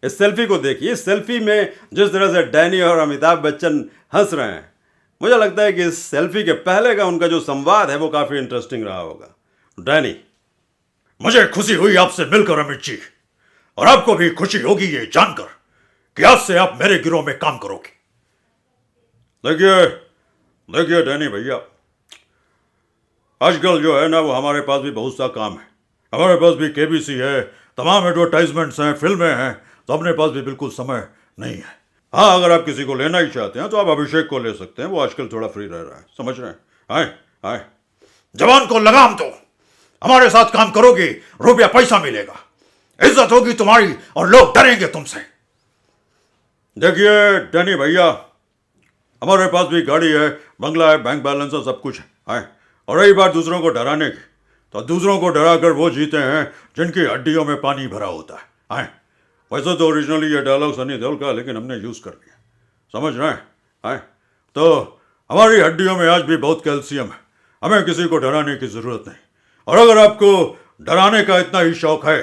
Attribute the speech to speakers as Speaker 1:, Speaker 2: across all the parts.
Speaker 1: इस सेल्फी को देखिए। इस सेल्फी में जिस तरह से डैनी और अमिताभ बच्चन हंस रहे हैं, मुझे लगता है कि इस सेल्फी के पहले का उनका जो संवाद है वो काफ़ी इंटरेस्टिंग रहा होगा। डैनी,
Speaker 2: मुझे खुशी हुई आपसे मिलकर अमित जी, और आपको भी खुशी होगी ये जानकर कि आज से आप मेरे गिरोह में काम करोगे।
Speaker 1: देखिए देखिए डैनी भैया, आजकल जो है ना वो हमारे पास भी बहुत सा काम है। हमारे पास भी केबीसी है, तमाम एडवर्टाइजमेंट्स हैं, फिल्में हैं, तो अपने पास भी बिल्कुल समय नहीं है। हाँ, अगर आप किसी को लेना ही चाहते हैं तो आप अभिषेक को ले सकते हैं, वो आजकल थोड़ा फ्री रह रहा है, समझ रहे हैं? आए आए।
Speaker 2: जवान को लगाम दो, हमारे साथ काम करोगे, रुपया पैसा मिलेगा, इज्जत होगी तुम्हारी और लोग डरेंगे तुमसे।
Speaker 1: देखिए डैनी भैया, हमारे पास भी गाड़ी है, बंगला है, बैंक बैलेंस है, सब कुछ है। आए। और रही बात दूसरों को डराने की, तो दूसरों को डराकर वो जीते हैं जिनकी हड्डियों में पानी भरा होता है। आए। वैसे तो ओरिजिनली ये डायलॉग सनी देओल का, लेकिन हमने यूज़ कर लिया, समझ रहे हैं? आए। तो हमारी हड्डियों में आज भी बहुत कैल्शियम है, हमें किसी को डराने की ज़रूरत नहीं। और अगर आपको डराने का इतना ही शौक है,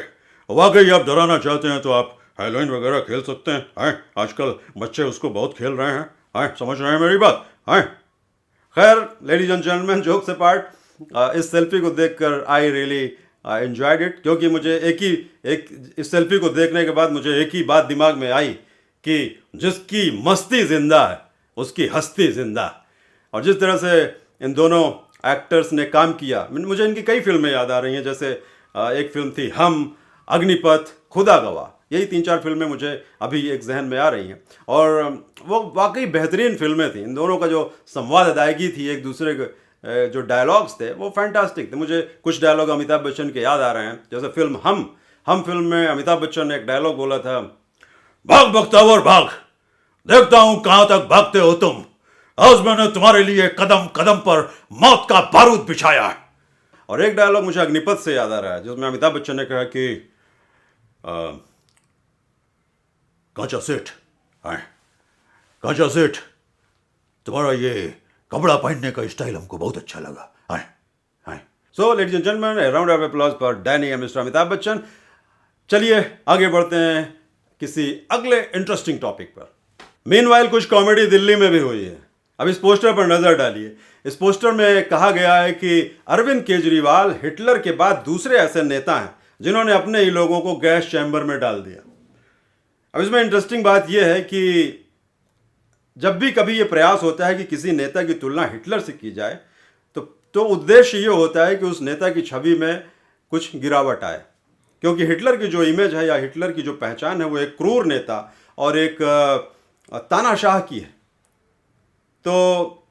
Speaker 1: वाकई आप डराना चाहते हैं, तो आप हेलोइन वगैरह खेल सकते हैं। आए, आजकल बच्चे उसको बहुत खेल रहे हैं। आए, समझ रहे हैं मेरी बात? आए। खैर, ladies and gentleman, jokes apart, इस सेल्फी को देखकर आई रियली एंजॉयड इट, क्योंकि मुझे इस सेल्फी को देखने के बाद मुझे एक ही बात दिमाग में आई कि जिसकी मस्ती जिंदा है उसकी हस्ती जिंदा है। और जिस तरह से इन दोनों एक्टर्स ने काम किया, मुझे इनकी कई फिल्में याद आ रही हैं, जैसे एक फिल्म थी हम, अग्निपथ, खुदा गवाह, यही 3-4 फिल्में मुझे अभी एक जहन में आ रही हैं। और वो वाकई बेहतरीन फिल्में थी। इन दोनों का जो संवाद अदायगी थी, एक दूसरे के जो डायलॉग्स थे वो फैंटास्टिक थे। मुझे कुछ डायलॉग अमिताभ बच्चन के याद आ रहे हैं, जैसे फिल्म हम फिल्म में अमिताभ बच्चन ने एक डायलॉग बोला था,
Speaker 2: भाग बख्तावर भाग, देखता हूं कहां तक भागते हो तुम, आज मैंने तुम्हारे लिए कदम कदम पर मौत का बारूद बिछाया है।
Speaker 1: और एक डायलॉग मुझे अग्निपथ से याद आ रहा है, जिसमें अमिताभ बच्चन ने कहा कि
Speaker 2: कांचा सेठ, आए, कांचा सेठ, तुम्हारा ये कपड़ा पहनने का स्टाइल हमको बहुत अच्छा लगा। आए आए।
Speaker 1: सो ladies and gentleman, A round of applause for Danny and mister Amitabh Bachchan. चलिए आगे बढ़ते हैं किसी अगले इंटरेस्टिंग टॉपिक पर। मीनवाइल कुछ कॉमेडी दिल्ली में भी हुई है। अब इस पोस्टर पर नजर डालिए। इस पोस्टर में कहा गया है कि अरविंद केजरीवाल हिटलर के बाद दूसरे ऐसे नेता हैं जिन्होंने अपने ही लोगों को गैस चैम्बर में डाल दिया। अब इसमें इंटरेस्टिंग बात यह है कि जब भी कभी ये प्रयास होता है कि किसी नेता की तुलना हिटलर से की जाए, तो उद्देश्य ये होता है कि उस नेता की छवि में कुछ गिरावट आए, क्योंकि हिटलर की जो इमेज है या हिटलर की जो पहचान है वो एक क्रूर नेता और एक तानाशाह की है। तो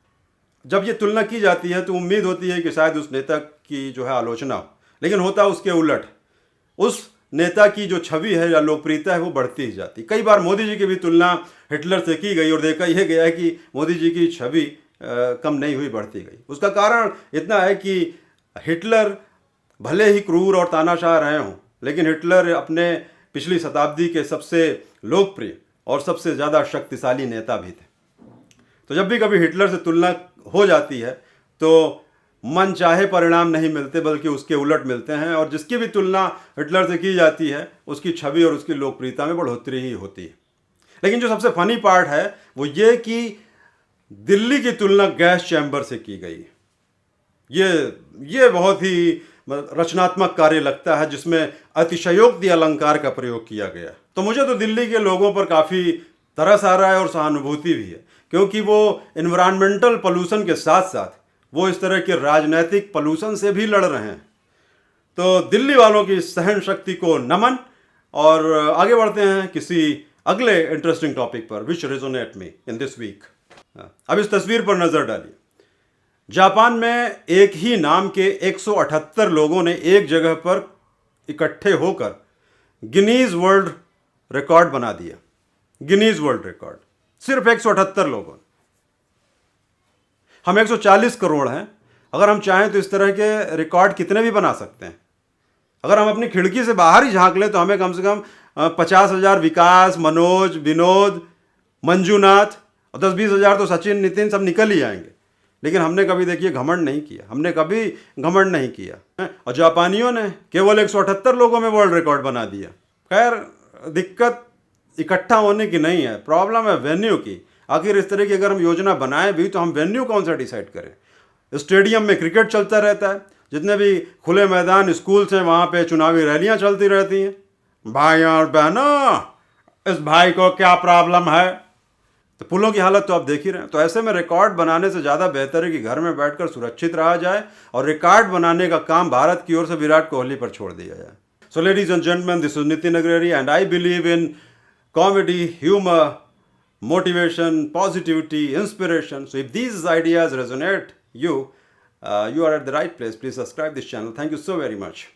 Speaker 1: जब ये तुलना की जाती है तो उम्मीद होती है कि शायद उस नेता की जो है आलोचना हो, लेकिन होता उसके उलट। उस नेता की जो छवि है या लोकप्रियता है वो बढ़ती ही जाती। कई बार मोदी जी की भी तुलना हिटलर से की गई और देखा यह गया है कि मोदी जी की छवि कम नहीं हुई, बढ़ती गई। उसका कारण इतना है कि हिटलर भले ही क्रूर और तानाशाह रहे हों, लेकिन हिटलर अपने पिछली शताब्दी के सबसे लोकप्रिय और सबसे ज़्यादा शक्तिशाली नेता भी थे। तो जब भी कभी हिटलर से तुलना हो जाती है तो मन चाहे परिणाम नहीं मिलते, बल्कि उसके उलट मिलते हैं। और जिसकी भी तुलना हिटलर से की जाती है उसकी छवि और उसकी लोकप्रियता में बढ़ोतरी ही होती है। लेकिन जो सबसे फनी पार्ट है वो ये कि दिल्ली की तुलना गैस चैम्बर से की गई। ये बहुत ही रचनात्मक कार्य लगता है, जिसमें अतिशयोक्ति अलंकार का प्रयोग किया गया। तो मुझे तो दिल्ली के लोगों पर काफ़ी तरस आ रहा है और सहानुभूति भी है, क्योंकि वो इन्वायरमेंटल पोल्यूशन के साथ साथ वो इस तरह के राजनैतिक पोल्यूशन से भी लड़ रहे हैं। तो दिल्ली वालों की सहन शक्ति को नमन। और आगे बढ़ते हैं किसी अगले इंटरेस्टिंग टॉपिक पर, which resonate me in this week. अब इस तस्वीर पर नजर डालिए। जापान में एक ही नाम के 178 लोगों ने एक जगह पर इकट्ठे होकर गिनीज वर्ल्ड रिकॉर्ड बना दिया। गिनीज वर्ल्ड रिकॉर्ड, सिर्फ 178 लोगों। हम 140 करोड़ हैं। अगर हम चाहें तो इस तरह के रिकॉर्ड कितने भी बना सकते हैं। अगर हम अपनी खिड़की से बाहर ही झांक लें तो हमें कम से कम 50,000 विकास, मनोज, विनोद, मंजूनाथ और 10-20 हज़ार तो सचिन, नितिन सब निकल ही आएंगे। लेकिन हमने कभी देखिए घमंड नहीं किया, हमने कभी घमंड नहीं किया। और जापानियों ने केवल 178 लोगों में वर्ल्ड रिकॉर्ड बना दिया। खैर, दिक्कत इकट्ठा होने की नहीं है, प्रॉब्लम है वेन्यू की। आखिर इस तरह की अगर हम योजना बनाएं भी तो हम वेन्यू कौन सा डिसाइड करें। स्टेडियम में क्रिकेट चलता रहता है, जितने भी खुले मैदान स्कूल्स हैं वहाँ पे चुनावी रैलियाँ चलती रहती हैं। भाई और बहनों, इस भाई को क्या प्रॉब्लम है? तो पुलों की हालत तो आप देख ही रहे हैं। तो ऐसे में रिकॉर्ड बनाने से ज़्यादा बेहतर है कि घर में बैठकर सुरक्षित रहा जाए और रिकॉर्ड बनाने का काम भारत की ओर से विराट कोहली पर छोड़ दिया जाए। So ladies and gentleman, this is Nitin अग्रेरी and I believe in comedy, humor, motivation, positivity, inspiration. So if these ideas resonate you are at the right place. Please subscribe this channel. Thank you so very much.